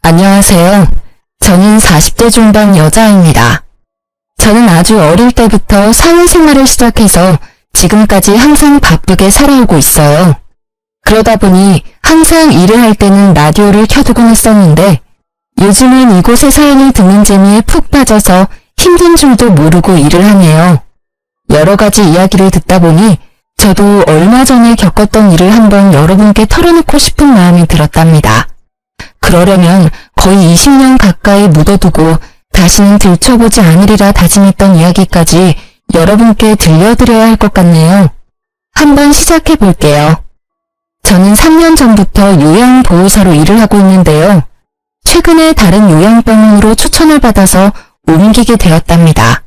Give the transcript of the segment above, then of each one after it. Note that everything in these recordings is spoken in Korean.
안녕하세요. 저는 40대 중반 여자입니다. 저는 아주 어릴 때부터 사회생활을 시작해서 지금까지 항상 바쁘게 살아오고 있어요. 그러다 보니 항상 일을 할 때는 라디오를 켜두곤 했었는데 요즘은 이곳의 사연을 듣는 재미에 푹 빠져서 힘든 줄도 모르고 일을 하네요. 여러 가지 이야기를 듣다 보니 저도 얼마 전에 겪었던 일을 한번 여러분께 털어놓고 싶은 마음이 들었답니다. 그러려면 거의 20년 가까이 묻어두고 다시는 들춰보지 않으리라 다짐했던 이야기까지 여러분께 들려드려야 할 것 같네요. 한번 시작해 볼게요. 저는 3년 전부터 요양보호사로 일을 하고 있는데요. 최근에 다른 요양병원으로 추천을 받아서 옮기게 되었답니다.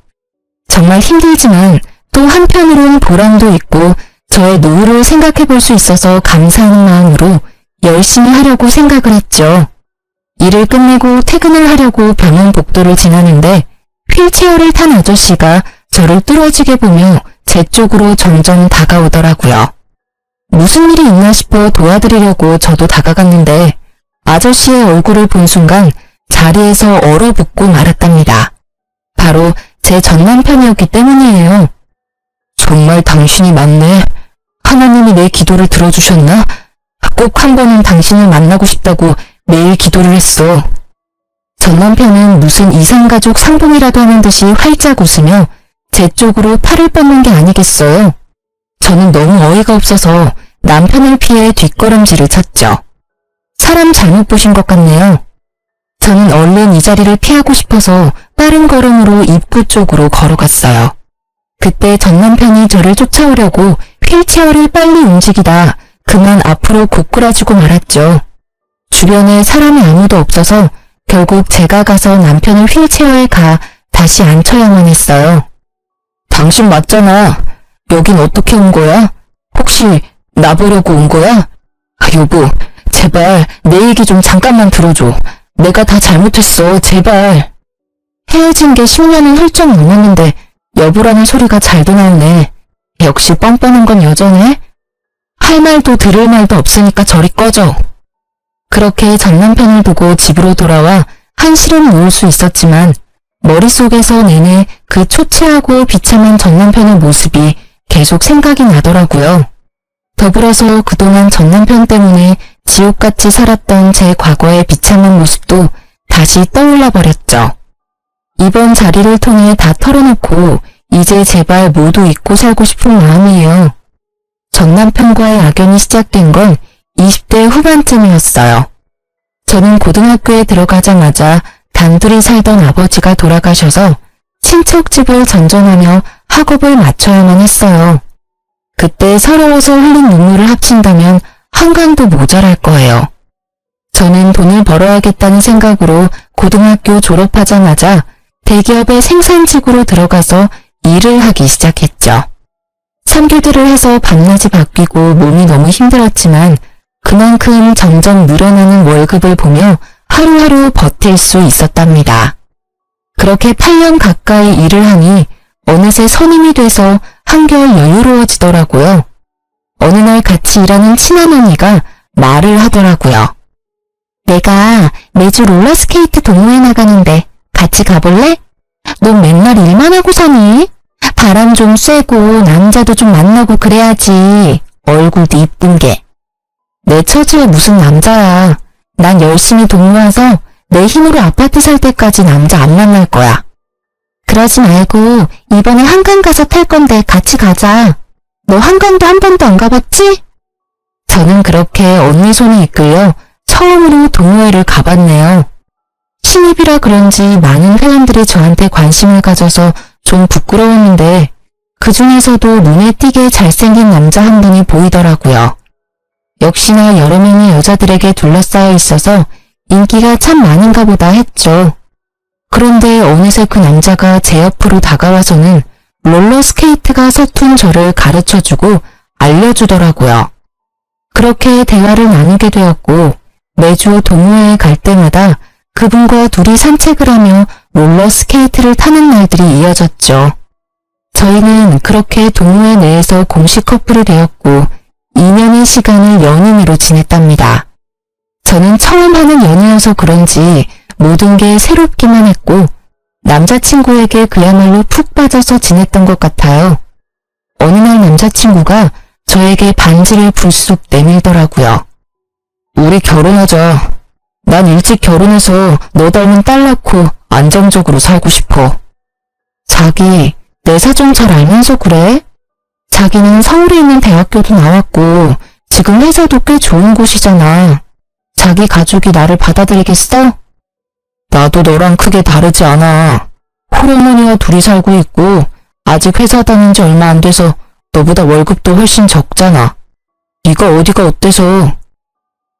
정말 힘들지만 또 한편으론 보람도 있고 저의 노후를 생각해 볼 수 있어서 감사하는 마음으로 열심히 하려고 생각을 했죠. 일을 끝내고 퇴근을 하려고 병원 복도를 지나는데 휠체어를 탄 아저씨가 저를 뚫어지게 보며 제 쪽으로 점점 다가오더라고요. 무슨 일이 있나 싶어 도와드리려고 저도 다가갔는데 아저씨의 얼굴을 본 순간 자리에서 얼어붙고 말았답니다. 바로 제 전남편이었기 때문이에요. 정말 당신이 맞네. 하나님이 내 기도를 들어주셨나? 꼭 한 번은 당신을 만나고 싶다고 매일 기도를 했어. 전 남편은 무슨 이산가족 상봉이라도 하는 듯이 활짝 웃으며 제 쪽으로 팔을 뻗는 게 아니겠어요. 저는 너무 어이가 없어서 남편을 피해 뒷걸음질을 쳤죠. 사람 잘못 보신 것 같네요. 저는 얼른 이 자리를 피하고 싶어서 빠른 걸음으로 입구 쪽으로 걸어갔어요. 그때 전 남편이 저를 쫓아오려고 휠체어를 빨리 움직이다 그만 앞으로 고꾸라지고 말았죠. 주변에 사람이 아무도 없어서 결국 제가 가서 남편을 휠체어에 가 다시 앉혀야만 했어요. 당신 맞잖아. 여긴 어떻게 온 거야? 혹시 나 보려고 온 거야? 여보, 제발 내 얘기 좀 잠깐만 들어줘. 내가 다 잘못했어, 제발. 헤어진 게 10년은 훌쩍 넘었는데 여보라는 소리가 잘도 나오네. 역시 뻔뻔한 건 여전해? 할 말도 들을 말도 없으니까 저리 꺼져. 그렇게 전 남편을 두고 집으로 돌아와 한시름 놓을 수 있었지만 머릿속에서 내내 그 초췌하고 비참한 전 남편의 모습이 계속 생각이 나더라고요. 더불어서 그동안 전 남편 때문에 지옥같이 살았던 제 과거의 비참한 모습도 다시 떠올라 버렸죠. 이번 자리를 통해 다 털어놓고 이제 제발 모두 잊고 살고 싶은 마음이에요. 전 남편과의 악연이 시작된 건 20대 후반쯤이었어요. 저는 고등학교에 들어가자마자 단둘이 살던 아버지가 돌아가셔서 친척집을 전전하며 학업을 마쳐야만 했어요. 그때 서러워서 흘린 눈물을 합친다면 한강도 모자랄 거예요. 저는 돈을 벌어야겠다는 생각으로 고등학교 졸업하자마자 대기업의 생산직으로 들어가서 일을 하기 시작했죠. 참교대를 해서 밤낮이 바뀌고 몸이 너무 힘들었지만 그만큼 점점 늘어나는 월급을 보며 하루하루 버틸 수 있었답니다. 그렇게 8년 가까이 일을 하니 어느새 선임이 돼서 한결 여유로워지더라고요. 어느 날 같이 일하는 친한 언니가 말을 하더라고요. 내가 매주 롤러스케이트 동호회 나가는데 같이 가볼래? 넌 맨날 일만 하고 사니? 바람 좀 쐬고 남자도 좀 만나고 그래야지. 얼굴도 이쁜 게. 내 처지에 무슨 남자야. 난 열심히 동무해서 내 힘으로 아파트 살 때까지 남자 안 만날 거야. 그러지 말고 이번에 한강 가서 탈 건데 같이 가자. 너 한강도 한 번도 안 가봤지? 저는 그렇게 언니 손에 이끌려 처음으로 동호회를 가봤네요. 신입이라 그런지 많은 회원들이 저한테 관심을 가져서 좀 부끄러웠는데 그 중에서도 눈에 띄게 잘생긴 남자 한 분이 보이더라고요. 역시나 여러 명의 여자들에게 둘러싸여 있어서 인기가 참 많은가 보다 했죠. 그런데 어느새 그 남자가 제 옆으로 다가와서는 롤러스케이트가 서툰 저를 가르쳐주고 알려주더라고요. 그렇게 대화를 나누게 되었고 매주 동호회에 갈 때마다 그분과 둘이 산책을 하며 롤러스케이트를 타는 날들이 이어졌죠. 저희는 그렇게 동호회 내에서 공식 커플이 되었고 2년의 시간을 연인으로 지냈답니다. 저는 처음 하는 연애여서 그런지 모든 게 새롭기만 했고 남자친구에게 그야말로 푹 빠져서 지냈던 것 같아요. 어느 날 남자친구가 저에게 반지를 불쑥 내밀더라고요. 우리 결혼하자. 난 일찍 결혼해서 너 닮은 딸 낳고 안정적으로 살고 싶어. 자기, 내 사정 잘 알면서 그래? 자기는 서울에 있는 대학교도 나왔고 지금 회사도 꽤 좋은 곳이잖아. 자기 가족이 나를 받아들이겠어? 나도 너랑 크게 다르지 않아. 홀어머니와 둘이 살고 있고 아직 회사 다닌 지 얼마 안 돼서 너보다 월급도 훨씬 적잖아. 네가 어디가 어때서?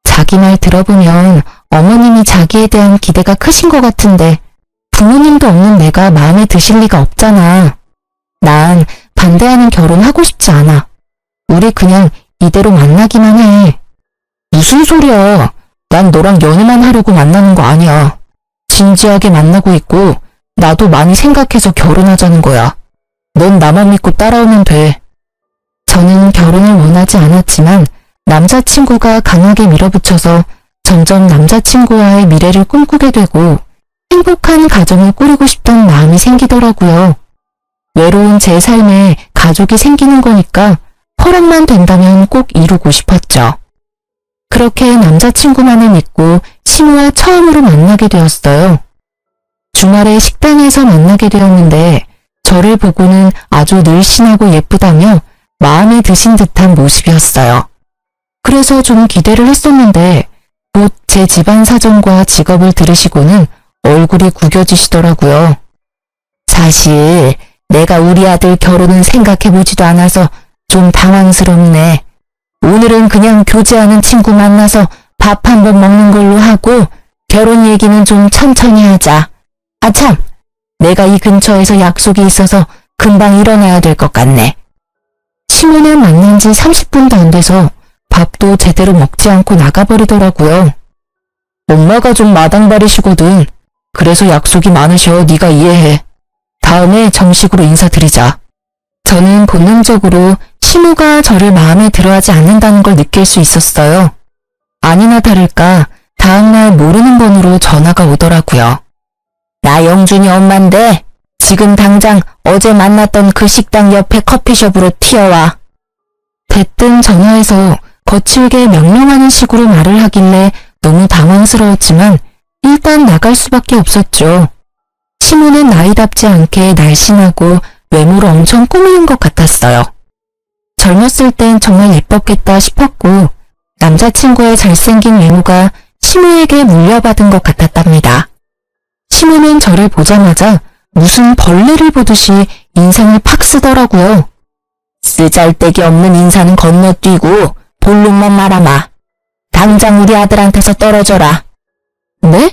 자기 말 들어보면 어머님이 자기에 대한 기대가 크신 것 같은데 부모님도 없는 내가 마음에 드실 리가 없잖아. 난 반대하는 결혼 하고 싶지 않아. 우리 그냥 이대로 만나기만 해. 무슨 소리야. 난 너랑 연애만 하려고 만나는 거 아니야. 진지하게 만나고 있고 나도 많이 생각해서 결혼하자는 거야. 넌 나만 믿고 따라오면 돼. 저는 결혼을 원하지 않았지만 남자친구가 강하게 밀어붙여서 점점 남자친구와의 미래를 꿈꾸게 되고 행복한 가정을 꾸리고 싶다는 마음이 생기더라고요. 외로운 제 삶에 가족이 생기는 거니까 허락만 된다면 꼭 이루고 싶었죠. 그렇게 남자친구만을 믿고 신우와 처음으로 만나게 되었어요. 주말에 식당에서 만나게 되었는데 저를 보고는 아주 늘씬하고 예쁘다며 마음에 드신 듯한 모습이었어요. 그래서 좀 기대를 했었는데 곧 제 집안 사정과 직업을 들으시고는 얼굴이 구겨지시더라고요. 사실 내가 우리 아들 결혼은 생각해보지도 않아서 좀 당황스럽네. 오늘은 그냥 교제하는 친구 만나서 밥 한 번 먹는 걸로 하고 결혼 얘기는 좀 천천히 하자. 아참, 내가 이 근처에서 약속이 있어서 금방 일어나야 될 것 같네. 신우는 만난 지 30분도 안 돼서 밥도 제대로 먹지 않고 나가버리더라고요. 엄마가 좀 마당발이시거든. 그래서 약속이 많으셔. 네가 이해해. 다음에 정식으로 인사드리자. 저는 본능적으로 신우가 저를 마음에 들어하지 않는다는 걸 느낄 수 있었어요. 아니나 다를까 다음날 모르는 번호로 전화가 오더라고요. 나 영준이 엄마인데 지금 당장 어제 만났던 그 식당 옆에 커피숍으로 튀어와. 대뜸 전화해서 거칠게 명령하는 식으로 말을 하길래 너무 당황스러웠지만 일단 나갈 수밖에 없었죠. 신우는 나이답지 않게 날씬하고 외모로 엄청 꾸미는 것 같았어요. 젊었을 땐 정말 예뻤겠다 싶었고 남자친구의 잘생긴 외모가 신우에게 물려받은 것 같았답니다. 신우는 저를 보자마자 무슨 벌레를 보듯이 인상을 팍 쓰더라고요. 쓰잘데기 없는 인사는 건너뛰고 본론만 말아마. 당장 우리 아들한테서 떨어져라. 네?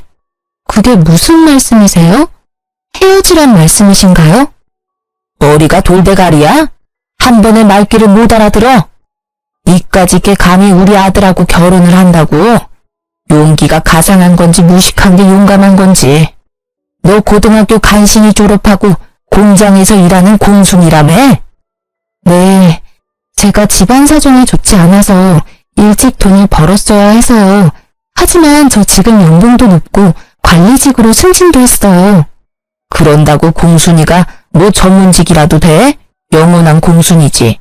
그게 무슨 말씀이세요? 헤어지란 말씀이신가요? 머리가 돌대가리야? 한 번에 말귀를 못 알아들어? 니까지 게 감히 우리 아들하고 결혼을 한다고? 용기가 가상한 건지 무식한 게 용감한 건지. 너 고등학교 간신히 졸업하고 공장에서 일하는 공순이라며? 네, 제가 집안 사정이 좋지 않아서 일찍 돈을 벌었어야 해서요. 하지만 저 지금 연봉도 높고 관리직으로 승진도 했어요. 그런다고 공순이가 뭐 전문직이라도 돼? 영원한 공순이지.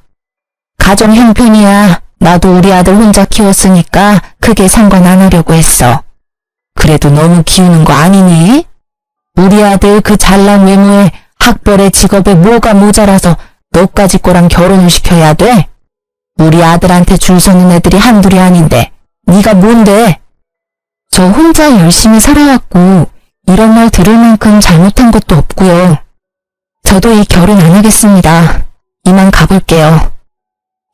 가정 형편이야. 나도 우리 아들 혼자 키웠으니까 크게 상관 안 하려고 했어. 그래도 너무 키우는 거 아니니? 우리 아들 그 잘난 외모에 학벌에 직업에 뭐가 모자라서 너까지 거랑 결혼을 시켜야 돼? 우리 아들한테 줄 서는 애들이 한둘이 아닌데 네가 뭔데? 저 혼자 열심히 살아왔고 이런 말 들을 만큼 잘못한 것도 없고요. 저도 이 결혼 안 하겠습니다. 이만 가볼게요.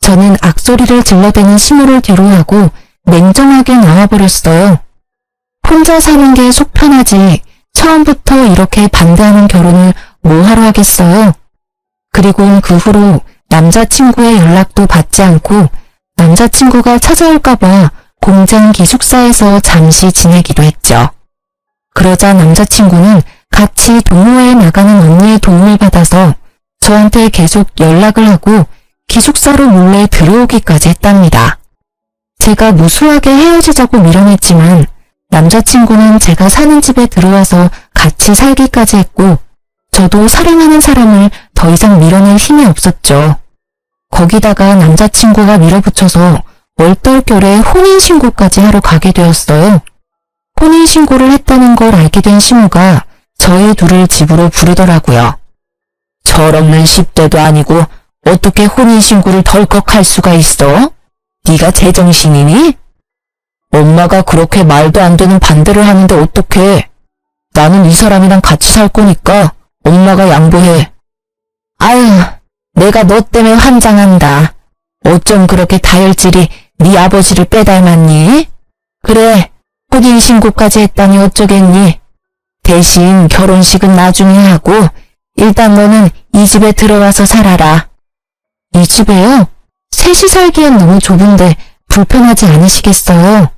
저는 악소리를 질러대는 신우를 뒤로하고 냉정하게 나와버렸어요. 혼자 사는 게 속 편하지 처음부터 이렇게 반대하는 결혼을 뭐하러 하겠어요. 그리고 그 후로 남자친구의 연락도 받지 않고 남자친구가 찾아올까봐 공장 기숙사에서 잠시 지내기도 했죠. 그러자 남자친구는 같이 동호회에 나가는 언니의 도움을 받아서 저한테 계속 연락을 하고 기숙사로 몰래 들어오기까지 했답니다. 제가 무수하게 헤어지자고 밀어냈지만 남자친구는 제가 사는 집에 들어와서 같이 살기까지 했고 저도 사랑하는 사람을 더 이상 밀어낼 힘이 없었죠. 거기다가 남자친구가 밀어붙여서 얼떨결에 혼인신고까지 하러 가게 되었어요. 혼인신고를 했다는 걸 알게 된 시모가 저희 둘을 집으로 부르더라고요. 철없는 10대도 아니고 어떻게 혼인신고를 덜컥 할 수가 있어? 네가 제정신이니? 엄마가 그렇게 말도 안 되는 반대를 하는데 어떡해? 나는 이 사람이랑 같이 살 거니까 엄마가 양보해. 아유, 내가 너 때문에 환장한다. 어쩜 그렇게 다혈질이 네 아버지를 빼닮았니? 그래, 혼인신고까지 했다니 어쩌겠니? 대신 결혼식은 나중에 하고 일단 너는 이 집에 들어와서 살아라. 이 집에요? 셋이 살기엔 너무 좁은데 불편하지 않으시겠어요?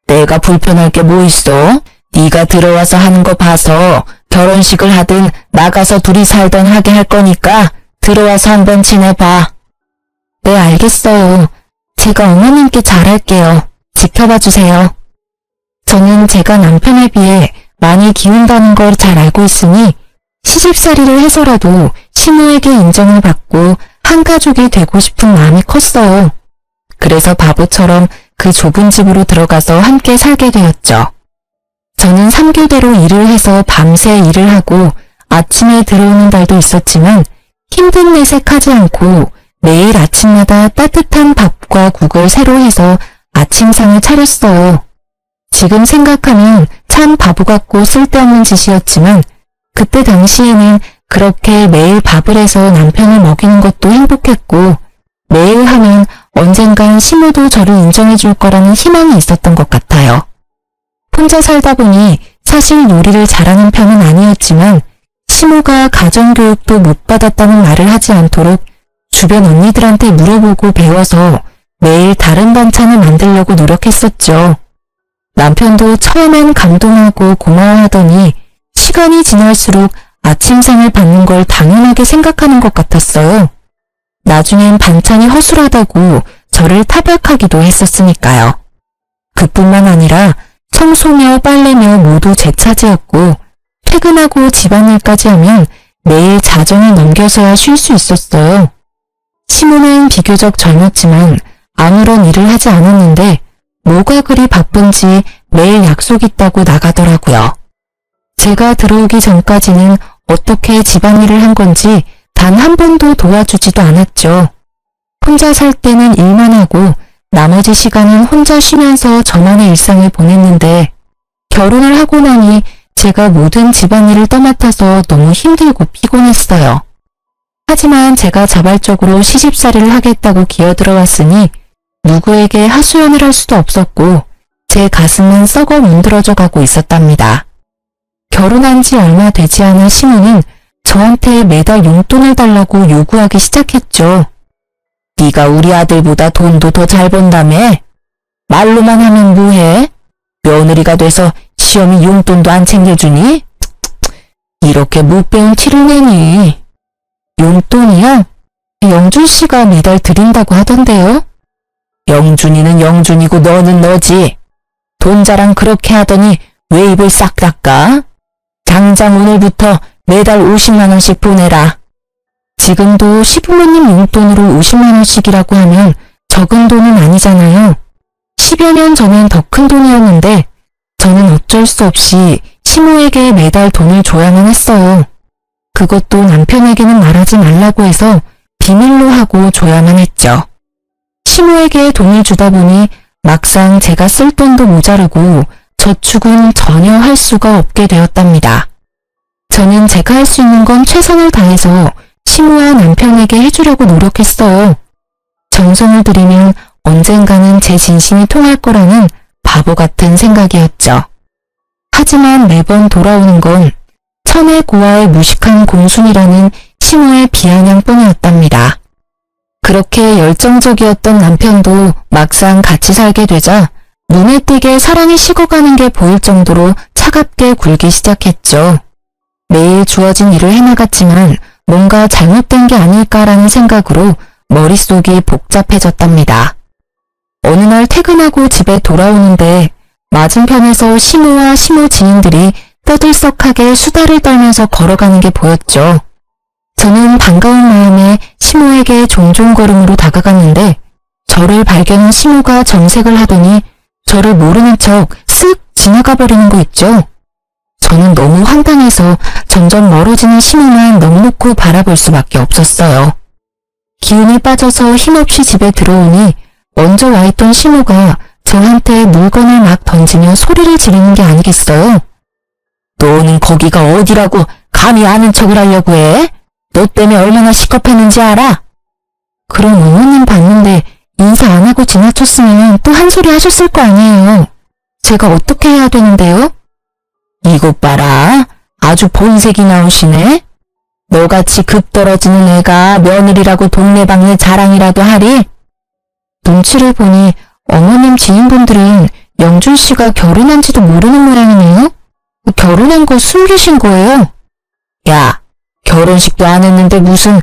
내가 불편할 게 뭐 있어? 네가 들어와서 하는 거 봐서 결혼식을 하든 나가서 둘이 살던 하게 할 거니까 들어와서 한번 지내봐. 네, 알겠어요. 제가 어머님께 잘할게요. 지켜봐 주세요. 저는 제가 남편에 비해 많이 기운다는 걸 잘 알고 있으니 시집살이를 해서라도 시모에게 인정을 받고 한 가족이 되고 싶은 마음이 컸어요. 그래서 바보처럼 그 좁은 집으로 들어가서 함께 살게 되었죠. 저는 3교대로 일을 해서 밤새 일을 하고 아침에 들어오는 날도 있었지만 힘든 내색하지 않고 매일 아침마다 따뜻한 밥과 국을 새로 해서 아침상을 차렸어요. 지금 생각하면 참 바보 같고 쓸데없는 짓이었지만 그때 당시에는 그렇게 매일 밥을 해서 남편을 먹이는 것도 행복했고 매일 하면 언젠간 시모도 저를 인정해 줄 거라는 희망이 있었던 것 같아요. 혼자 살다 보니 사실 요리를 잘하는 편은 아니었지만 시모가 가정교육도 못 받았다는 말을 하지 않도록 주변 언니들한테 물어보고 배워서 매일 다른 반찬을 만들려고 노력했었죠. 남편도 처음엔 감동하고 고마워하더니 시간이 지날수록 아침상을 받는 걸 당연하게 생각하는 것 같았어요. 나중엔 반찬이 허술하다고 저를 타박하기도 했었으니까요. 그뿐만 아니라 청소며 빨래며 모두 제 차지였고 퇴근하고 집안일까지 하면 매일 자정을 넘겨서야 쉴 수 있었어요. 시모는 비교적 젊었지만 아무런 일을 하지 않았는데 뭐가 그리 바쁜지 매일 약속 있다고 나가더라고요. 제가 들어오기 전까지는 어떻게 집안일을 한 건지 단 한 번도 도와주지도 않았죠. 혼자 살 때는 일만 하고 나머지 시간은 혼자 쉬면서 저만의 일상을 보냈는데 결혼을 하고 나니 제가 모든 집안일을 떠맡아서 너무 힘들고 피곤했어요. 하지만 제가 자발적으로 시집살이를 하겠다고 기어들어왔으니 누구에게 하소연을 할 수도 없었고 제 가슴은 썩어 문드러져 가고 있었답니다. 결혼한 지 얼마 되지 않은 시모는 저한테 매달 용돈을 달라고 요구하기 시작했죠. 네가 우리 아들보다 돈도 더 잘 번다며? 말로만 하면 뭐해? 며느리가 돼서 시험이 용돈도 안 챙겨주니? 이렇게 못 배운 티를 내니. 용돈이요? 영준 씨가 매달 드린다고 하던데요? 영준이는 영준이고 너는 너지. 돈 자랑 그렇게 하더니 왜 입을 싹 닦아? 당장 오늘부터 매달 50만 원씩 보내라. 지금도 시부모님 용돈으로 50만 원씩이라고 하면 적은 돈은 아니잖아요. 10여 년 전엔 더 큰 돈이었는데 저는 어쩔 수 없이 시모에게 매달 돈을 줘야만 했어요. 그것도 남편에게는 말하지 말라고 해서 비밀로 하고 줘야만 했죠. 시모에게 돈을 주다 보니 막상 제가 쓸 돈도 모자르고 저축은 전혀 할 수가 없게 되었답니다. 저는 제가 할 수 있는 건 최선을 다해서 시모와 남편에게 해주려고 노력했어요. 정성을 들이면 언젠가는 제 진심이 통할 거라는 바보 같은 생각이었죠. 하지만 매번 돌아오는 건 천의 고아의 무식한 공순이라는 시모의 비아냥뿐이었답니다. 그렇게 열정적이었던 남편도 막상 같이 살게 되자 눈에 띄게 사랑이 식어가는 게 보일 정도로 차갑게 굴기 시작했죠. 매일 주어진 일을 해나갔지만 뭔가 잘못된 게 아닐까라는 생각으로 머릿속이 복잡해졌답니다. 어느 날 퇴근하고 집에 돌아오는데 맞은편에서 시모와 시모 지인들이 떠들썩하게 수다를 떨면서 걸어가는 게 보였죠. 저는 반가운 마음에 시모에게 종종 걸음으로 다가갔는데 저를 발견한 시모가 정색을 하더니 저를 모르는 척 쓱 지나가 버리는 거 있죠. 저는 너무 황당해서 점점 멀어지는 시모만 넋놓고 바라볼 수밖에 없었어요. 기운이 빠져서 힘없이 집에 들어오니 먼저 와 있던 시모가 저한테 물건을 막 던지며 소리를 지르는 게 아니겠어요? 너는 거기가 어디라고 감히 아는 척을 하려고 해? 너 때문에 얼마나 시겁했는지 알아? 그럼 어머님 봤는데 인사 안 하고 지나쳤으면 또 한 소리 하셨을 거 아니에요. 제가 어떻게 해야 되는데요? 이것 봐라. 아주 본색이 나오시네. 너같이 급 떨어지는 애가 며느리라고 동네방네 자랑이라도 하리? 눈치를 보니 어머님 지인분들은 영준 씨가 결혼한지도 모르는 모양이네요. 결혼한 거 숨기신 거예요? 야, 결혼식도 안 했는데 무슨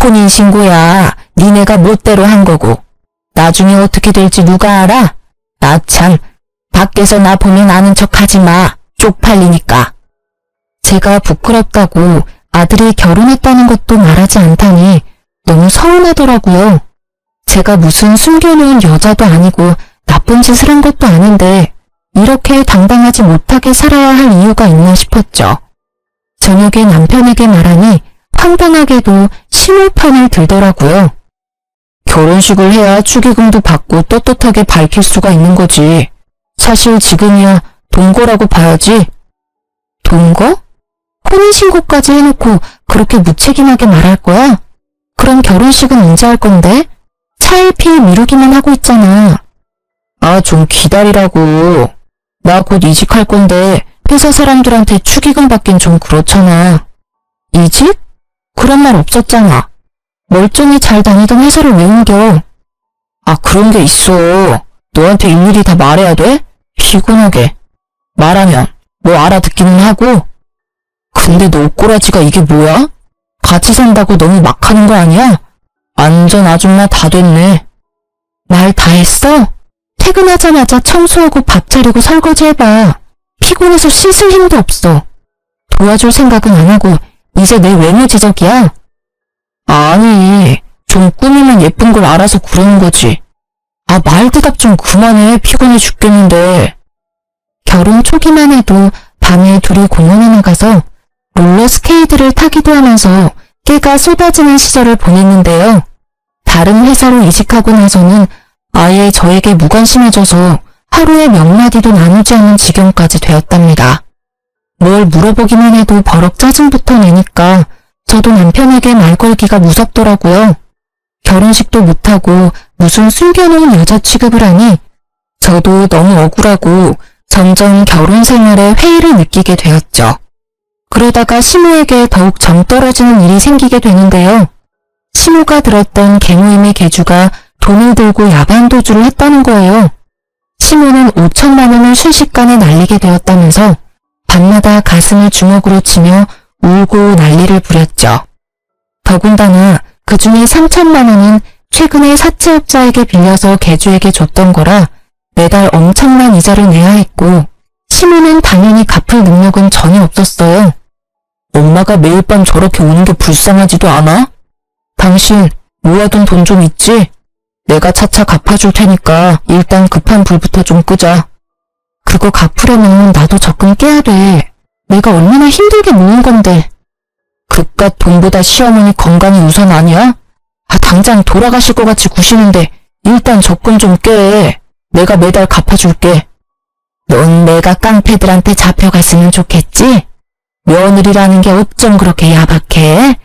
혼인신고야. 니네가 멋대로 한 거고. 나중에 어떻게 될지 누가 알아? 나 참, 밖에서 나 보면 아는 척 하지 마. 쪽팔리니까. 제가 부끄럽다고 아들이 결혼했다는 것도 말하지 않다니 너무 서운하더라고요. 제가 무슨 숨겨놓은 여자도 아니고 나쁜 짓을 한 것도 아닌데 이렇게 당당하지 못하게 살아야 할 이유가 있나 싶었죠. 저녁에 남편에게 말하니 황당하게도 시모 편을 들더라고요. 결혼식을 해야 축의금도 받고 떳떳하게 밝힐 수가 있는 거지. 사실 지금이야 동거라고 봐야지. 동거? 혼인신고까지 해놓고 그렇게 무책임하게 말할 거야? 그럼 결혼식은 언제 할 건데? 차일피일 미루기만 하고 있잖아. 아, 좀 기다리라고. 나 곧 이직할 건데 회사 사람들한테 축의금 받긴 좀 그렇잖아. 이직? 그런 말 없었잖아. 멀쩡히 잘 다니던 회사를 왜 옮겨? 아, 그런 게 있어. 너한테 일일이 다 말해야 돼? 피곤하게. 말하면 뭐 알아듣기는 하고. 근데 너 꼬라지가 이게 뭐야? 같이 산다고 너무 막 하는 거 아니야? 완전 아줌마 다 됐네. 말 다 했어? 퇴근하자마자 청소하고 밥 차리고 설거지 해봐. 피곤해서 씻을 힘도 없어. 도와줄 생각은 안 하고 이제 내 외모 지적이야? 아니, 좀 꾸미면 예쁜 걸 알아서 그러는 거지. 아, 말 대답 좀 그만해. 피곤해 죽겠는데. 결혼 초기만 해도 밤에 둘이 공원에 나가서 롤러스케이트를 타기도 하면서 깨가 쏟아지는 시절을 보냈는데요. 다른 회사로 이직하고 나서는 아예 저에게 무관심해져서 하루에 몇 마디도 나누지 않는 지경까지 되었답니다. 뭘 물어보기만 해도 버럭 짜증부터 내니까 저도 남편에게 말 걸기가 무섭더라고요. 결혼식도 못하고 무슨 숨겨놓은 여자 취급을 하니 저도 너무 억울하고 점점 결혼 생활에 회의를 느끼게 되었죠. 그러다가 시모에게 더욱 정 떨어지는 일이 생기게 되는데요. 시모가 들었던 개모임의 개주가 돈을 들고 야반도주를 했다는 거예요. 시모는 5천만 원을 순식간에 날리게 되었다면서 밤마다 가슴을 주먹으로 치며 울고 난리를 부렸죠. 더군다나 그 중에 3천만 원은 최근에 사채업자에게 빌려서 개주에게 줬던 거라 매달 엄청난 이자를 내야 했고 시모는 당연히 갚을 능력은 전혀 없었어요. 엄마가 매일 밤 저렇게 우는 게 불쌍하지도 않아? 당신 모아둔 돈 좀 있지? 내가 차차 갚아줄 테니까 일단 급한 불부터 좀 끄자. 그거 갚으려면 나도 적금 깨야 돼. 내가 얼마나 힘들게 모은 건데. 그깟 돈보다 시어머니 건강이 우선 아니야? 아, 당장 돌아가실 것 같이 구시는데 일단 적금 좀 깨. 내가 매달 갚아줄게. 넌 내가 깡패들한테 잡혀갔으면 좋겠지? 며느리라는 게 어쩜 그렇게 야박해?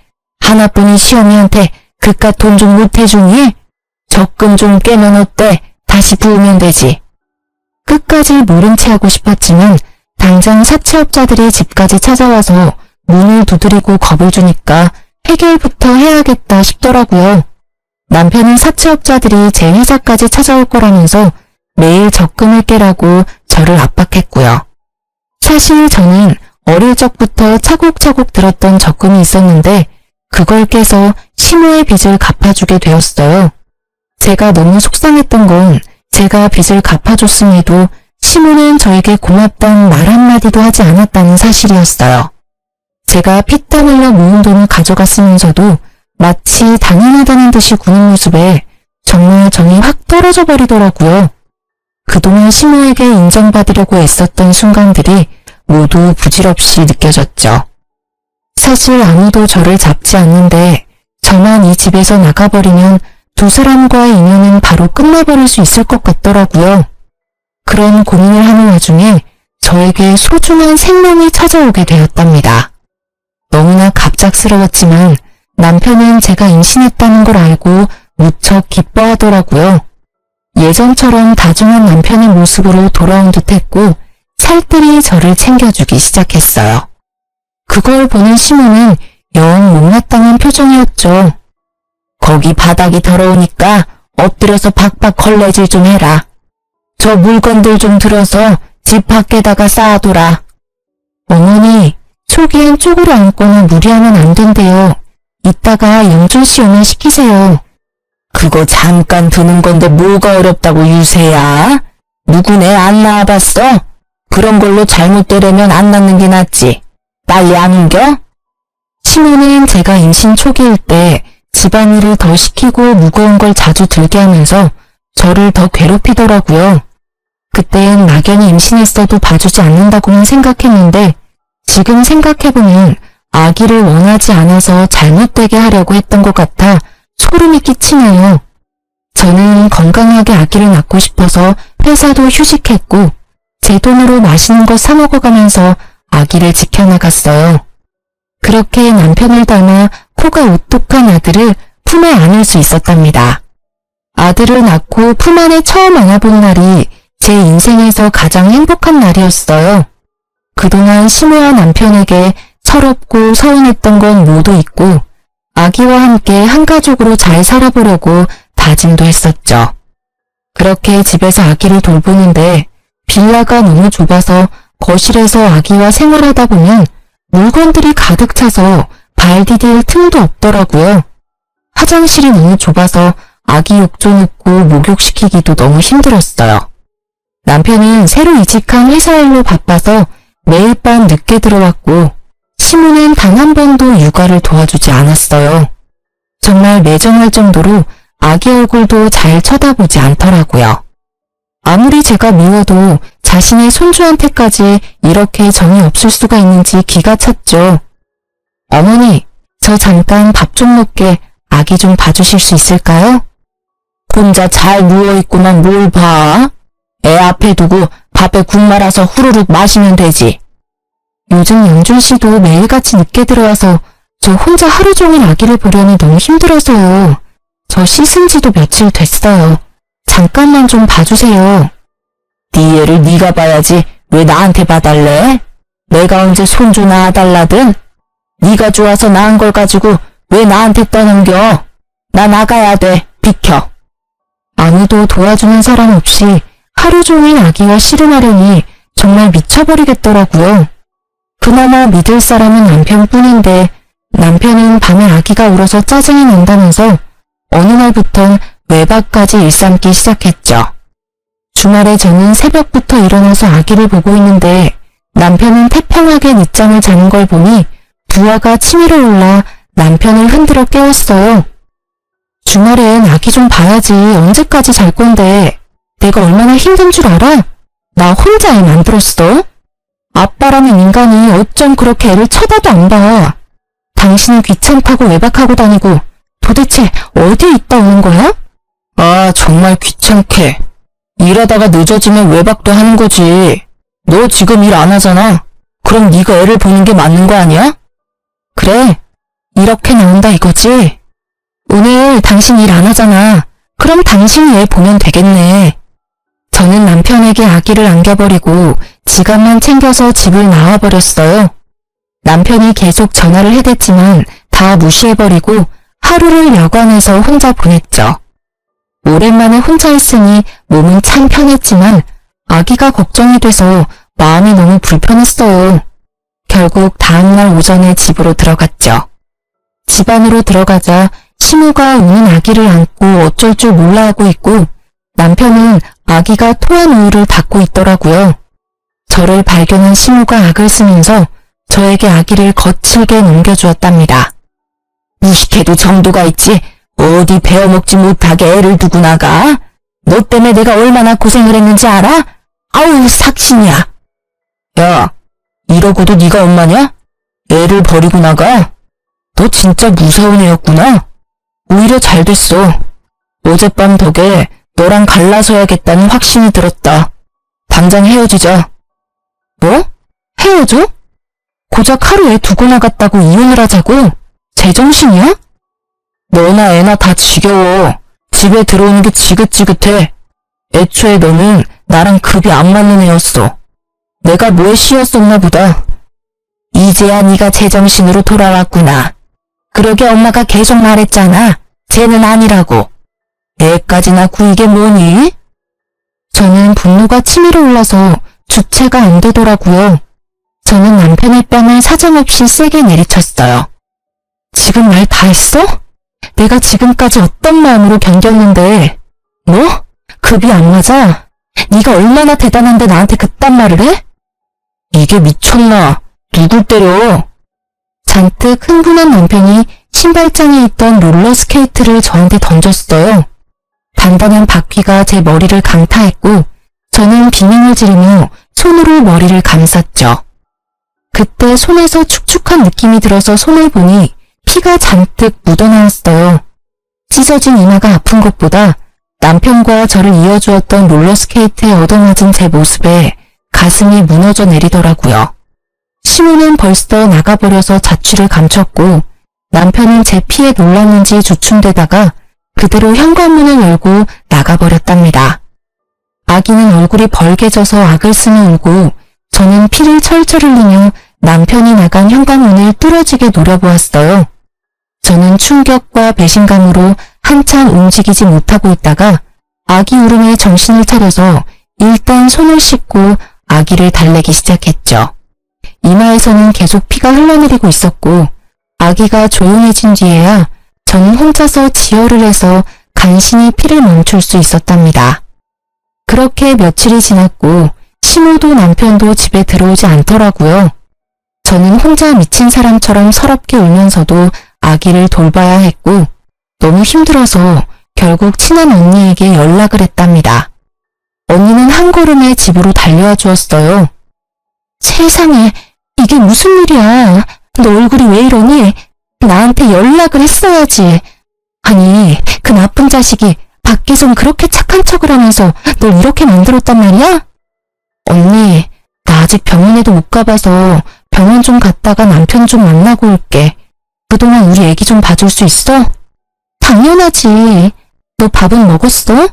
하나뿐인 시어미한테 그깟 돈 좀 못 해주니? 적금 좀 깨면 어때? 다시 부으면 되지. 끝까지 모른 채 하고 싶었지만 당장 사채업자들이 집까지 찾아와서 문을 두드리고 겁을 주니까 해결부터 해야겠다 싶더라고요. 남편은 사채업자들이 제 회사까지 찾아올 거라면서 매일 적금을 깨라고 저를 압박했고요. 사실 저는 어릴 적부터 차곡차곡 들었던 적금이 있었는데 그걸 깨서 시모의 빚을 갚아주게 되었어요. 제가 너무 속상했던 건 제가 빚을 갚아줬음에도 시모는 저에게 고맙다는 말 한마디도 하지 않았다는 사실이었어요. 제가 피땀 흘려 모은 돈을 가져갔으면서도 마치 당연하다는 듯이 구는 모습에 정말 정이 확 떨어져 버리더라고요. 그동안 시모에게 인정받으려고 애썼던 순간들이 모두 부질없이 느껴졌죠. 사실 아무도 저를 잡지 않는데 저만 이 집에서 나가버리면 두 사람과의 인연은 바로 끝나버릴 수 있을 것 같더라고요. 그런 고민을 하는 와중에 저에게 소중한 생명이 찾아오게 되었답니다. 너무나 갑작스러웠지만 남편은 제가 임신했다는 걸 알고 무척 기뻐하더라고요. 예전처럼 다정한 남편의 모습으로 돌아온 듯했고 살뜰히 저를 챙겨주기 시작했어요. 그걸 보는 시모는 영 못마땅한 표정이었죠. 거기 바닥이 더러우니까 엎드려서 박박 걸레질 좀 해라. 저 물건들 좀 들어서 집 밖에다가 쌓아둬라. 어머니, 초기엔 쪽으로 앉거나 무리하면 안 된대요. 이따가 영준 씨 오면 시키세요. 그거 잠깐 두는 건데 뭐가 어렵다고 유세야? 누구네 안 낳아봤어? 그런 걸로 잘못되려면 안 낳는 게 낫지. 빨리 안 옮겨? 시모는 제가 임신 초기일 때 집안일을 더 시키고 무거운 걸 자주 들게 하면서 저를 더 괴롭히더라고요. 그땐 막연히 임신했어도 봐주지 않는다고만 생각했는데 지금 생각해보면 아기를 원하지 않아서 잘못되게 하려고 했던 것 같아 소름이 끼치네요. 저는 건강하게 아기를 낳고 싶어서 회사도 휴직했고 제 돈으로 맛있는 거 사 먹어가면서 아기를 지켜나갔어요. 그렇게 남편을 닮아 코가 오똑한 아들을 품에 안을 수 있었답니다. 아들을 낳고 품 안에 처음 안아본 날이 제 인생에서 가장 행복한 날이었어요. 그동안 시모와 남편에게 철없고 서운했던 건 모두 잊고 아기와 함께 한 가족으로 잘 살아보려고 다짐도 했었죠. 그렇게 집에서 아기를 돌보는데 빌라가 너무 좁아서 거실에서 아기와 생활하다 보면 물건들이 가득 차서 발 디딜 틈도 없더라고요. 화장실이 너무 좁아서 아기 욕조 넣고 목욕시키기도 너무 힘들었어요. 남편은 새로 이직한 회사 일로 바빠서 매일 밤 늦게 들어왔고 시모는 단 한 번도 육아를 도와주지 않았어요. 정말 매정할 정도로 아기 얼굴도 잘 쳐다보지 않더라고요. 아무리 제가 미워도 자신의 손주한테까지 이렇게 정이 없을 수가 있는지 기가 찼죠. 어머니, 저 잠깐 밥 좀 먹게 아기 좀 봐주실 수 있을까요? 혼자 잘 누워있구만 뭘 봐? 애 앞에 두고 밥에 국 말아서 후루룩 마시면 되지. 요즘 영준 씨도 매일같이 늦게 들어와서 저 혼자 하루 종일 아기를 보려니 너무 힘들어서요. 저 씻은 지도 며칠 됐어요. 잠깐만 좀 봐주세요. 네 애를 네가 봐야지 왜 나한테 봐달래? 내가 언제 손주 낳아달라든? 네가 좋아서 낳은 걸 가지고 왜 나한테 떠넘겨? 나 나가야 돼. 비켜. 아무도 도와주는 사람 없이 하루 종일 아기와 씨름하려니 정말 미쳐버리겠더라고요. 그나마 믿을 사람은 남편뿐인데 남편은 밤에 아기가 울어서 짜증이 난다면서 어느 날부턴 외박까지 일삼기 시작했죠. 주말에 저는 새벽부터 일어나서 아기를 보고 있는데 남편은 태평하게 늦잠을 자는 걸 보니 부하가 치밀어 올라 남편을 흔들어 깨웠어요. 주말엔 아기 좀 봐야지 언제까지 잘 건데 내가 얼마나 힘든 줄 알아? 나 혼자 애 만들었어? 아빠라는 인간이 어쩜 그렇게 애를 쳐다도 안 봐. 당신은 귀찮다고 외박하고 다니고 도대체 어디에 있다 오는 거야? 아 정말 귀찮게. 일하다가 늦어지면 외박도 하는 거지. 너 지금 일 안 하잖아. 그럼 네가 애를 보는 게 맞는 거 아니야? 그래. 이렇게 나온다 이거지. 오늘 당신 일 안 하잖아. 그럼 당신이 애 보면 되겠네. 저는 남편에게 아기를 안겨버리고 지갑만 챙겨서 집을 나와버렸어요. 남편이 계속 전화를 해댔지만 다 무시해버리고 하루를 여관에서 혼자 보냈죠. 오랜만에 혼자 있으니 몸은 참 편했지만 아기가 걱정이 돼서 마음이 너무 불편했어요. 결국 다음날 오전에 집으로 들어갔죠. 집 안으로 들어가자 시모가 우는 아기를 안고 어쩔 줄 몰라 하고 있고 남편은 아기가 토한 우유를 닦고 있더라고요. 저를 발견한 시모가 악을 쓰면서 저에게 아기를 거칠게 넘겨주었답니다. 무식해도 정도가 있지 어디 베어먹지 못하게 애를 두고 나가? 너 때문에 내가 얼마나 고생을 했는지 알아? 아우 삭신이야. 야, 이러고도 네가 엄마냐? 애를 버리고 나가? 너 진짜 무서운 애였구나. 오히려 잘 됐어. 어젯밤 덕에 너랑 갈라서야겠다는 확신이 들었다. 당장 헤어지자. 뭐? 헤어져? 고작 하루 애 두고 나갔다고 이혼을 하자고? 제정신이야? 너나 애나 다 지겨워. 집에 들어오는 게 지긋지긋해. 애초에 너는 나랑 급이 안 맞는 애였어. 내가 뭐에 씌었었나 보다. 이제야 네가 제정신으로 돌아왔구나. 그러게 엄마가 계속 말했잖아. 쟤는 아니라고. 애까지나 구이게 뭐니? 저는 분노가 치밀어 올라서 주체가 안 되더라고요. 저는 남편의 뺨을 사정없이 세게 내리쳤어요. 지금 말 다 했어? 내가 지금까지 어떤 마음으로 견뎠는데 뭐? 급이 안 맞아? 네가 얼마나 대단한데 나한테 그딴 말을 해? 이게 미쳤나? 누굴 때려? 잔뜩 흥분한 남편이 신발장에 있던 롤러스케이트를 저한테 던졌어요. 단단한 바퀴가 제 머리를 강타했고 저는 비명을 지르며 손으로 머리를 감쌌죠. 그때 손에서 축축한 느낌이 들어서 손을 보니 피가 잔뜩 묻어나왔어요. 찢어진 이마가 아픈 것보다 남편과 저를 이어주었던 롤러스케이트에 얻어맞은 제 모습에 가슴이 무너져 내리더라고요. 시모는 벌써 나가버려서 자취를 감췄고 남편은 제 피에 놀랐는지 주춤대다가 그대로 현관문을 열고 나가버렸답니다. 아기는 얼굴이 벌개져서 악을 쓰며 울고 저는 피를 철철 흘리며 남편이 나간 현관문을 뚫어지게 노려보았어요. 저는 충격과 배신감으로 한참 움직이지 못하고 있다가 아기 울음에 정신을 차려서 일단 손을 씻고 아기를 달래기 시작했죠. 이마에서는 계속 피가 흘러내리고 있었고 아기가 조용해진 뒤에야 저는 혼자서 지혈을 해서 간신히 피를 멈출 수 있었답니다. 그렇게 며칠이 지났고 시모도 남편도 집에 들어오지 않더라고요. 저는 혼자 미친 사람처럼 서럽게 울면서도 아기를 돌봐야 했고 너무 힘들어서 결국 친한 언니에게 연락을 했답니다. 언니는 한 걸음에 집으로 달려와 주었어요. 세상에, 이게 무슨 일이야? 너 얼굴이 왜 이러니? 나한테 연락을 했어야지. 아니, 그 나쁜 자식이 밖에선 그렇게 착한 척을 하면서 널 이렇게 만들었단 말이야? 언니, 나 아직 병원에도 못 가봐서 병원 좀 갔다가 남편 좀 만나고 올게. 그동안 우리 애기 좀 봐줄 수 있어? 당연하지. 너 밥은 먹었어?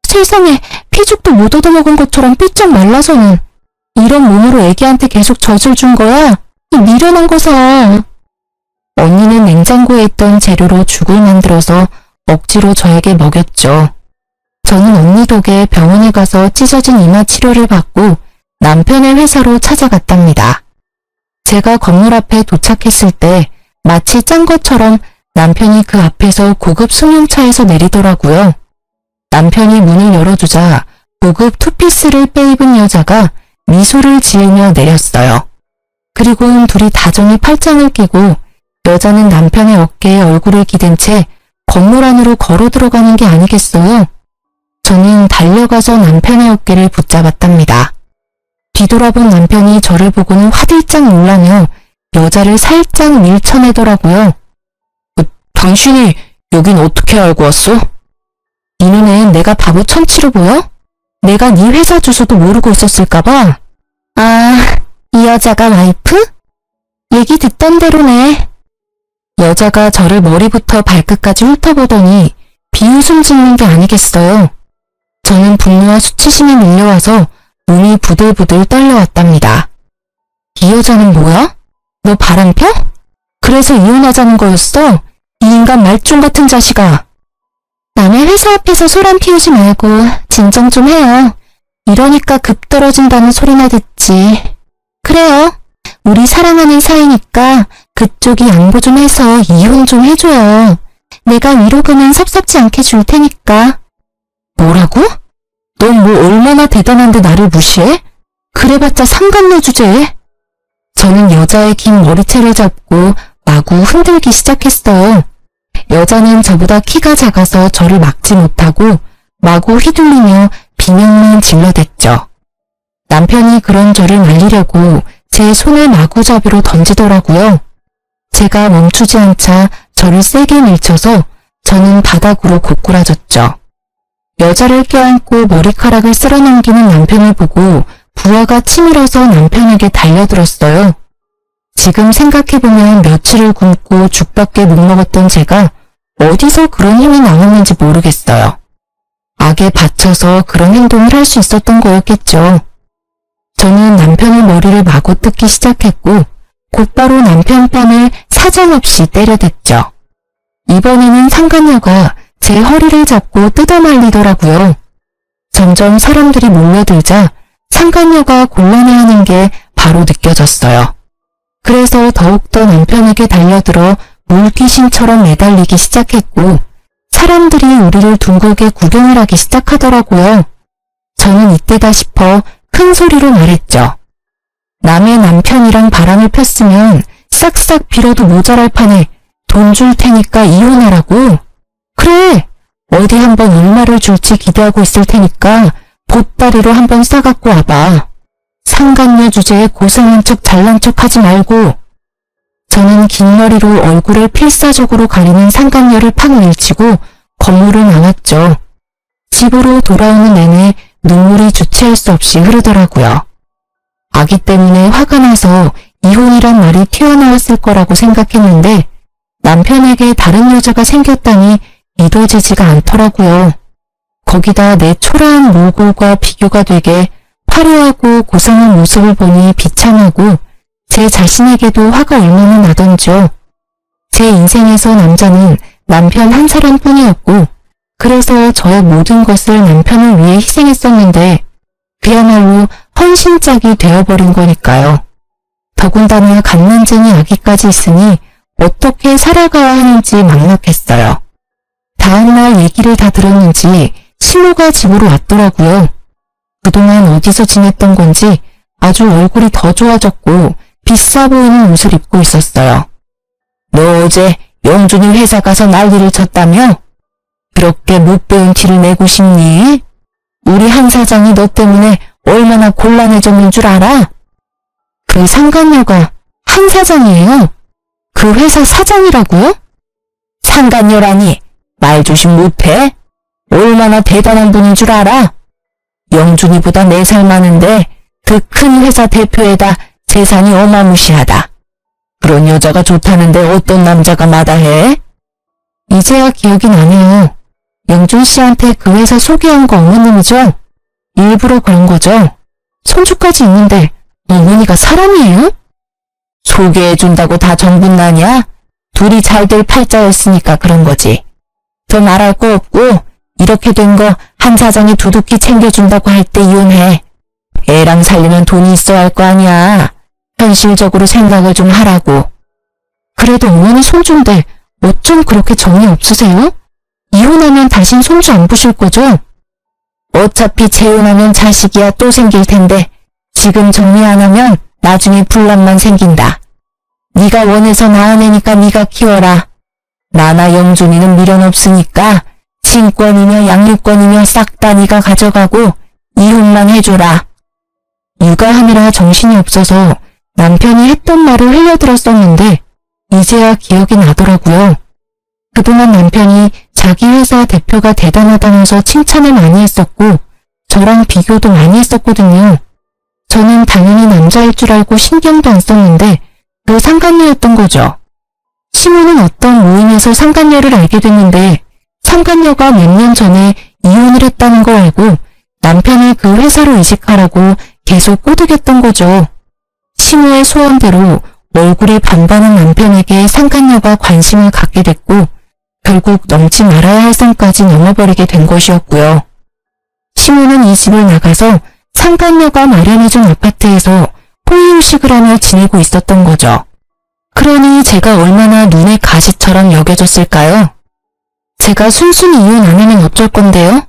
세상에, 피죽도 못 얻어먹은 것처럼 삐쩍 말라서는. 이런 몸으로 애기한테 계속 젖을 준 거야? 이 미련한 거사. 언니는 냉장고에 있던 재료로 죽을 만들어서 억지로 저에게 먹였죠. 저는 언니 덕에 병원에 가서 찢어진 이마 치료를 받고 남편의 회사로 찾아갔답니다. 제가 건물 앞에 도착했을 때 마치 짠 것처럼 남편이 그 앞에서 고급 승용차에서 내리더라고요. 남편이 문을 열어주자 고급 투피스를 빼입은 여자가 미소를 지으며 내렸어요. 그리고는 둘이 다정히 팔짱을 끼고 여자는 남편의 어깨에 얼굴을 기댄 채 건물 안으로 걸어 들어가는 게 아니겠어요? 저는 달려가서 남편의 어깨를 붙잡았답니다. 뒤돌아본 남편이 저를 보고는 화들짝 놀라며 여자를 살짝 밀쳐내더라고요. 당신이 여긴 어떻게 알고 왔어? 네 눈엔 내가 바보 천치로 보여? 내가 네 회사 주소도 모르고 있었을까봐. 아, 이 여자가 와이프? 얘기 듣던 대로네. 여자가 저를 머리부터 발끝까지 훑어보더니 비웃음 짓는 게 아니겠어요. 저는 분노와 수치심이 밀려와서 몸이 부들부들 떨려왔답니다. 이 여자는 뭐야? 너 바람펴? 그래서 이혼하자는 거였어? 이 인간 말종 같은 자식아. 남의 회사 앞에서 소란 피우지 말고 진정 좀 해요. 이러니까 급 떨어진다는 소리나 듣지. 그래요. 우리 사랑하는 사이니까 그쪽이 양보 좀 해서 이혼 좀 해줘요. 내가 위로금은 섭섭지 않게 줄 테니까. 뭐라고? 넌 뭐 얼마나 대단한데 나를 무시해? 그래봤자 상간녀 주제에. 저는 여자의 긴 머리채를 잡고 마구 흔들기 시작했어요. 여자는 저보다 키가 작아서 저를 막지 못하고 마구 휘둘리며 비명만 질러댔죠. 남편이 그런 저를 말리려고 제 손을 마구잡이로 던지더라고요. 제가 멈추지 않자 저를 세게 밀쳐서 저는 바닥으로 고꾸라졌죠. 여자를 껴안고 머리카락을 쓸어넘기는 남편을 보고 부하가 치밀어서 남편에게 달려들었어요. 지금 생각해보면 며칠을 굶고 죽밖에 못 먹었던 제가 어디서 그런 힘이 나왔는지 모르겠어요. 악에 받쳐서 그런 행동을 할 수 있었던 거였겠죠. 저는 남편의 머리를 마구 뜯기 시작했고 곧바로 남편 뺨을 사정없이 때려댔죠. 이번에는 상간녀가 제 허리를 잡고 뜯어말리더라고요. 점점 사람들이 몰려들자 상간녀가 곤란해하는 게 바로 느껴졌어요. 그래서 더욱더 남편에게 달려들어 물귀신처럼 매달리기 시작했고 사람들이 우리를 둥글게 구경을 하기 시작하더라고요. 저는 이때다 싶어 큰 소리로 말했죠. 남의 남편이랑 바람을 폈으면 싹싹 빌어도 모자랄 판에 돈 줄 테니까 이혼하라고. 그래, 어디 한번 얼마를 줄지 기대하고 있을 테니까 보따리로 한번 싸갖고 와봐. 상간녀 주제에 고상한 척 잘난 척 하지 말고. 저는 긴 머리로 얼굴을 필사적으로 가리는 상간녀를 팍 밀치고 건물을 나왔죠. 집으로 돌아오는 내내 눈물이 주체할 수 없이 흐르더라고요. 아기 때문에 화가 나서 이혼이란 말이 튀어나왔을 거라고 생각했는데 남편에게 다른 여자가 생겼다니 믿어지지가 않더라고요. 거기다 내 초라한 몰골과 비교가 되게 화려하고 고상한 모습을 보니 비참하고 제 자신에게도 화가 얼마나 나던지요. 제 인생에서 남자는 남편 한 사람뿐이었고 그래서 저의 모든 것을 남편을 위해 희생했었는데 그야말로 헌신짝이 되어버린 거니까요. 더군다나 갓난쟁이 아기까지 있으니 어떻게 살아가야 하는지 막막했어요. 다음날 얘기를 다 들었는지 신우가 집으로 왔더라고요. 그동안 어디서 지냈던 건지 아주 얼굴이 더 좋아졌고 비싸 보이는 옷을 입고 있었어요. 너 어제 영준이 회사 가서 난리를 쳤다며? 그렇게 못 배운 티를 내고 싶니? 우리 한 사장이 너 때문에 얼마나 곤란해졌는 줄 알아? 그 상간녀가 한 사장이에요. 그 회사 사장이라고요? 상간녀라니 말 조심 못해? 얼마나 대단한 분인 줄 알아? 영준이보다 4살 많은데 그 큰 회사 대표에다 재산이 어마무시하다. 그런 여자가 좋다는데 어떤 남자가 마다해? 이제야 기억이 나네요. 영준 씨한테 그 회사 소개한 거 어머님이죠? 일부러 그런 거죠? 손주까지 있는데 어머니가 사람이에요? 소개해준다고 다 전분나냐? 둘이 잘 될 팔자였으니까 그런 거지. 더 말할 거 없고 이렇게 된 거 한 사장이 두둑히 챙겨준다고 할 때 이혼해. 애랑 살려면 돈이 있어야 할 거 아니야. 현실적으로 생각을 좀 하라고. 그래도 어머니 손주인데 어쩜 그렇게 정이 없으세요? 이혼하면 다신 손주 안 보실 거죠? 어차피 재혼하면 자식이야 또 생길 텐데 지금 정리 안 하면 나중에 분란만 생긴다. 네가 원해서 낳아내니까 네가 키워라. 나나 영준이는 미련 없으니까 친권이며 양육권이며 싹 다 네가 가져가고 이혼만 해줘라. 육아하느라 정신이 없어서 남편이 했던 말을 흘려들었었는데 이제야 기억이 나더라고요. 그동안 남편이 자기 회사 대표가 대단하다면서 칭찬을 많이 했었고 저랑 비교도 많이 했었거든요. 저는 당연히 남자일 줄 알고 신경도 안 썼는데 그 상간녀였던 거죠. 시모는 어떤 모임에서 상간녀를 알게 됐는데 상간녀가 몇 년 전에 이혼을 했다는 걸 알고 남편이 그 회사로 이직하라고 계속 꼬드겼던 거죠. 시모의 소원대로 얼굴이 반반한 남편에게 상간녀가 관심을 갖게 됐고 결국 넘지 말아야 할 선까지 넘어버리게 된 것이었고요. 시모는 이 집을 나가서 상간녀가 마련해준 아파트에서 호의호식을 하며 지내고 있었던 거죠. 그러니 제가 얼마나 눈의 가시처럼 여겨졌을까요? 제가 순순히 이혼 안 하면 어쩔 건데요?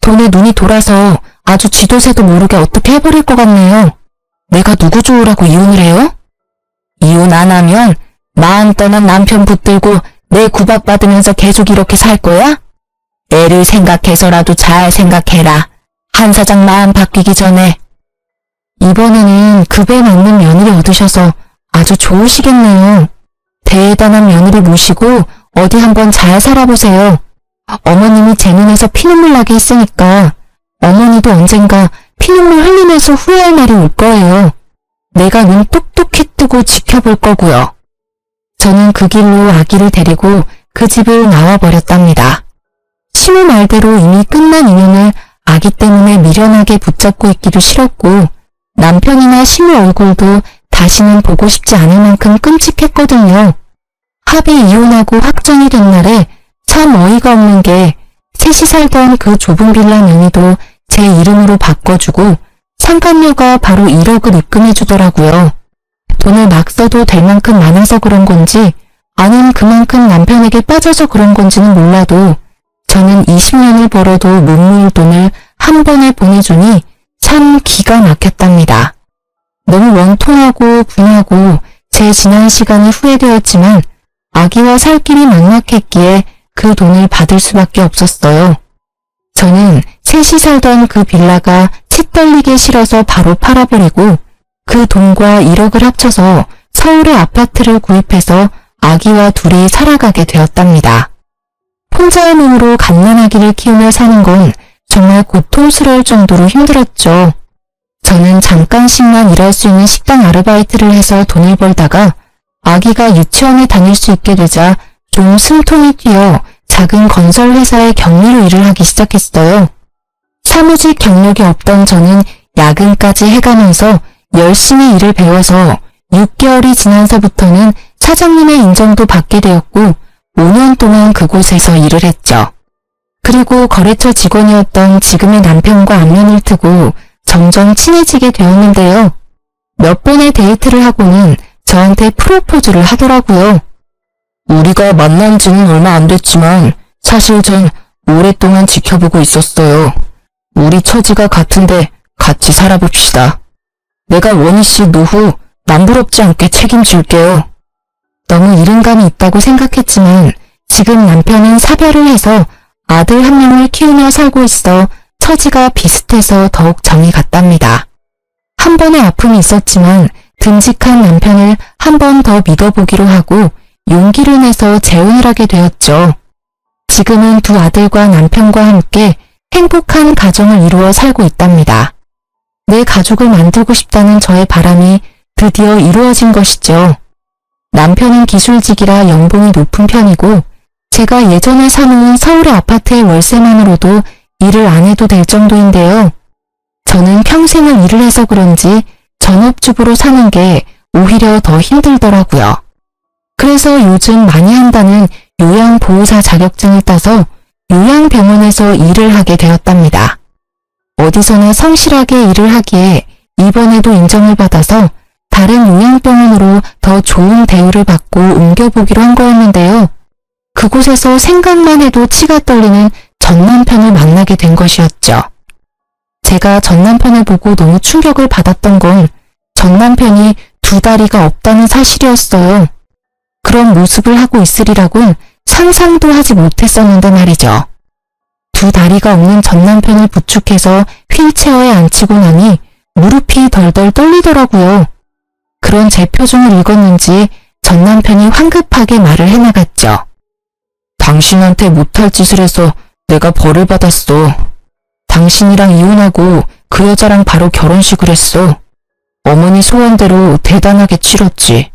돈에 눈이 돌아서 아주 쥐도새도 모르게 어떻게 해버릴 것 같네요. 내가 누구 좋으라고 이혼을 해요? 이혼 안 하면 마음 떠난 남편 붙들고 내 구박받으면서 계속 이렇게 살 거야? 애를 생각해서라도 잘 생각해라. 한 사장 마음 바뀌기 전에. 이번에는 급에 맞는 며느리 얻으셔서 아주 좋으시겠네요. 대단한 며느리 모시고 어디 한번 잘 살아보세요. 어머님이 제 눈에서 피눈물 나게 했으니까 어머니도 언젠가 피눈물 흘리면서 후회할 날이 올 거예요. 내가 눈 똑똑히 뜨고 지켜볼 거고요. 저는 그 길로 아기를 데리고 그 집을 나와버렸답니다. 신우 말대로 이미 끝난 인연을 아기 때문에 미련하게 붙잡고 있기도 싫었고 남편이나 신우 얼굴도 다시는 보고 싶지 않을 만큼 끔찍했거든요. 합의 이혼하고 확정이 된 날에 참 어이가 없는 게 셋이 살던 그 좁은 빌라 명의도 제 이름으로 바꿔주고 상간녀가 바로 1억을 입금해주더라고요. 돈을 막 써도 될 만큼 많아서 그런 건지 아님 그만큼 남편에게 빠져서 그런 건지는 몰라도 저는 20년을 벌어도 못 모을 돈을 한 번에 보내주니 참 기가 막혔답니다. 너무 원통하고 분하고 제 지난 시간이 후회되었지만 아기와 살 길이 막막했기에 그 돈을 받을 수밖에 없었어요. 저는 셋이 살던 그 빌라가 치 떨리게 싫어서 바로 팔아버리고 그 돈과 1억을 합쳐서 서울의 아파트를 구입해서 아기와 둘이 살아가게 되었답니다. 혼자의 몸으로 갓난아기를 키우며 사는 건 정말 고통스러울 정도로 힘들었죠. 저는 잠깐씩만 일할 수 있는 식당 아르바이트를 해서 돈을 벌다가 아기가 유치원에 다닐 수 있게 되자 좀 숨통이 튀어 작은 건설 회사의 격리로 일을 하기 시작했어요. 사무직 경력이 없던 저는 야근까지 해가면서 열심히 일을 배워서 6개월이 지나서부터는 사장님의 인정도 받게 되었고 5년 동안 그곳에서 일을 했죠. 그리고 거래처 직원이었던 지금의 남편과 안면을 트고 점점 친해지게 되었는데요. 몇 번의 데이트를 하고는 저한테 프로포즈를 하더라고요. 우리가 만난 지는 얼마 안 됐지만 사실 전 오랫동안 지켜보고 있었어요. 우리 처지가 같은데 같이 살아봅시다. 내가 원희 씨 노후 남부럽지 않게 책임질게요. 너무 이른감이 있다고 생각했지만 지금 남편은 사별을 해서 아들 한 명을 키우며 살고 있어 처지가 비슷해서 더욱 정이 갔답니다. 한 번의 아픔이 있었지만 듬직한 남편을 한 번 더 믿어보기로 하고 용기를 내서 재혼을 하게 되었죠. 지금은 두 아들과 남편과 함께 행복한 가정을 이루어 살고 있답니다. 내 가족을 만들고 싶다는 저의 바람이 드디어 이루어진 것이죠. 남편은 기술직이라 연봉이 높은 편이고 제가 예전에 사놓은 서울의 아파트의 월세만으로도 일을 안 해도 될 정도인데요. 저는 평생을 일을 해서 그런지 전업주부로 사는 게 오히려 더 힘들더라고요. 그래서 요즘 많이 한다는 요양보호사 자격증을 따서 요양병원에서 일을 하게 되었답니다. 어디서나 성실하게 일을 하기에 이번에도 인정을 받아서 다른 요양병원으로 더 좋은 대우를 받고 옮겨보기로 한 거였는데요. 그곳에서 생각만 해도 치가 떨리는 전 남편을 만나게 된 것이었죠. 제가 전 남편을 보고 너무 충격을 받았던 건 전 남편이 두 다리가 없다는 사실이었어요. 그런 모습을 하고 있으리라곤 상상도 하지 못했었는데 말이죠. 두 다리가 없는 전 남편을 부축해서 휠체어에 앉히고 나니 무릎이 덜덜 떨리더라고요. 그런 제 표정을 읽었는지 전 남편이 황급하게 말을 해나갔죠. 당신한테 못할 짓을 해서 내가 벌을 받았어. 당신이랑 이혼하고 그 여자랑 바로 결혼식을 했어. 어머니 소원대로 대단하게 치렀지.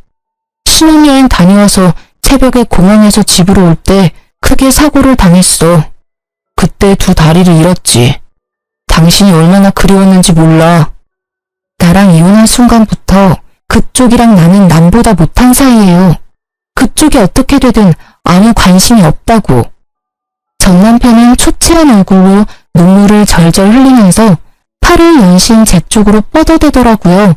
신혼여행 다녀와서 새벽에 공항에서 집으로 올 때 크게 사고를 당했어. 그때 두 다리를 잃었지. 당신이 얼마나 그리웠는지 몰라. 나랑 이혼한 순간부터 그쪽이랑 나는 남보다 못한 사이예요. 그쪽이 어떻게 되든 아무 관심이 없다고. 전 남편은 초췌한 얼굴로 눈물을 절절 흘리면서 팔을 연신 제 쪽으로 뻗어대더라고요.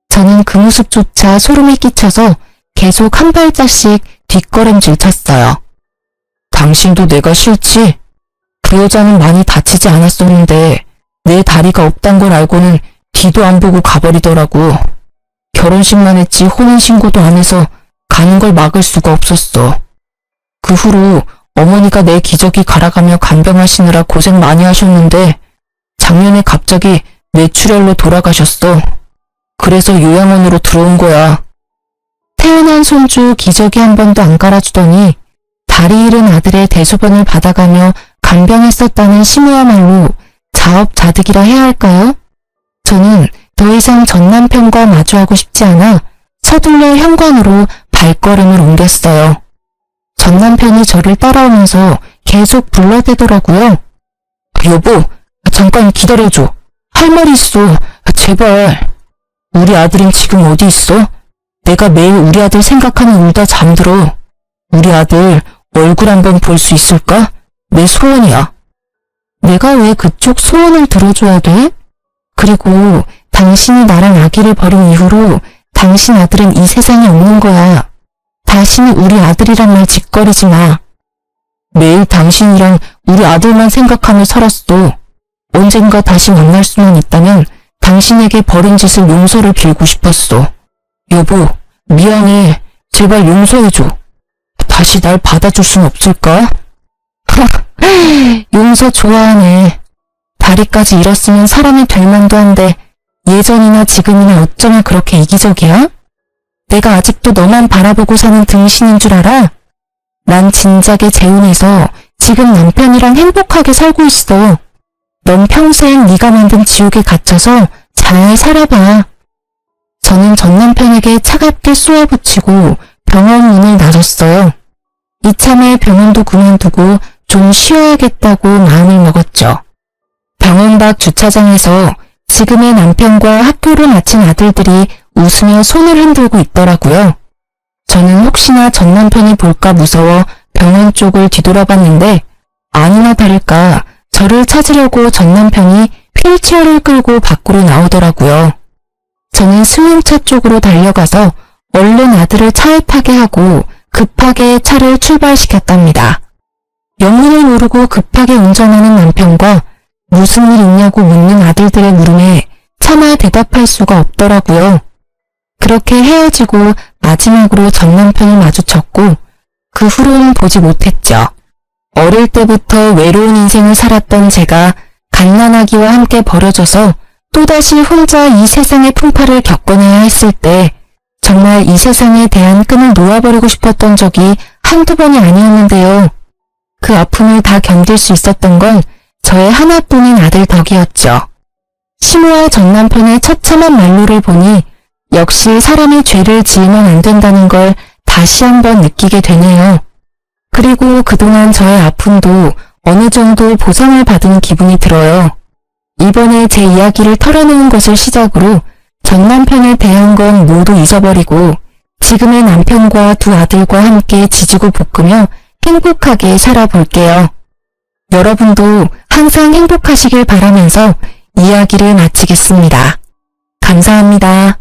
저는 그 모습조차 소름이 끼쳐서 계속 한 발짝씩 뒷걸음질 쳤어요. 당신도 내가 싫지? 그 여자는 많이 다치지 않았었는데 내 다리가 없단 걸 알고는 뒤도 안 보고 가버리더라고. 결혼식만 했지 혼인신고도 안 해서 가는 걸 막을 수가 없었어. 그 후로 어머니가 내 기저귀 갈아가며 간병하시느라 고생 많이 하셨는데 작년에 갑자기 뇌출혈로 돌아가셨어. 그래서 요양원으로 들어온 거야. 태어난 손주 기저귀 한 번도 안 갈아주더니 다리 잃은 아들의 대소변을 받아가며 간병했었다는 시모야말로 자업자득이라 해야 할까요? 저는 더 이상 전 남편과 마주하고 싶지 않아 서둘러 현관으로 발걸음을 옮겼어요. 전 남편이 저를 따라오면서 계속 불러대더라고요. 여보, 잠깐 기다려줘. 할 말이 있어. 제발. 우리 아들은 지금 어디 있어? 내가 매일 우리 아들 생각하면 울다 잠들어. 우리 아들 얼굴 한번 볼 수 있을까? 내 소원이야. 내가 왜 그쪽 소원을 들어줘야 돼? 그리고 당신이 나랑 아기를 버린 이후로 당신 아들은 이 세상에 없는 거야. 다시는 우리 아들이란 말 짓거리지 마. 매일 당신이랑 우리 아들만 생각하며 살았어. 언젠가 다시 만날 수만 있다면 당신에게 벌인 짓을 용서를 빌고 싶었어. 여보, 미안해. 제발 용서해줘. 다시 날 받아줄 순 없을까? 용서 좋아하네. 다리까지 잃었으면 사람이 될 만도 한데 예전이나 지금이나 어쩌면 그렇게 이기적이야? 내가 아직도 너만 바라보고 사는 등신인 줄 알아? 난 진작에 재혼해서 지금 남편이랑 행복하게 살고 있어. 넌 평생 네가 만든 지옥에 갇혀서 잘 살아봐. 저는 전 남편에게 차갑게 쏘아붙이고 병원 문을 나섰어요. 이참에 병원도 그만두고 좀 쉬어야겠다고 마음을 먹었죠. 병원 밖 주차장에서 지금의 남편과 학교를 마친 아들들이 웃으며 손을 흔들고 있더라고요. 저는 혹시나 전 남편이 볼까 무서워 병원 쪽을 뒤돌아봤는데 아니나 다를까 저를 찾으려고 전 남편이 휠체어를 끌고 밖으로 나오더라고요. 저는 승용차 쪽으로 달려가서 얼른 아들을 차에 타게 하고 급하게 차를 출발시켰답니다. 영문을 모르고 급하게 운전하는 남편과 무슨 일 있냐고 묻는 아들들의 물음에 차마 대답할 수가 없더라고요. 그렇게 헤어지고 마지막으로 전 남편을 마주쳤고 그 후로는 보지 못했죠. 어릴 때부터 외로운 인생을 살았던 제가 갓난아기와 함께 버려져서 또다시 혼자 이 세상의 풍파를 겪어내야 했을 때 정말 이 세상에 대한 끈을 놓아버리고 싶었던 적이 한두 번이 아니었는데요. 그 아픔을 다 견딜 수 있었던 건 저의 하나뿐인 아들 덕이었죠. 시모와 전 남편의 처참한 말로를 보니 역시 사람이 죄를 지으면 안 된다는 걸 다시 한번 느끼게 되네요. 그리고 그동안 저의 아픔도 어느 정도 보상을 받은 기분이 들어요. 이번에 제 이야기를 털어놓은 것을 시작으로 전 남편에 대한 건 모두 잊어버리고 지금의 남편과 두 아들과 함께 지지고 볶으며 행복하게 살아볼게요. 여러분도 항상 행복하시길 바라면서 이야기를 마치겠습니다. 감사합니다.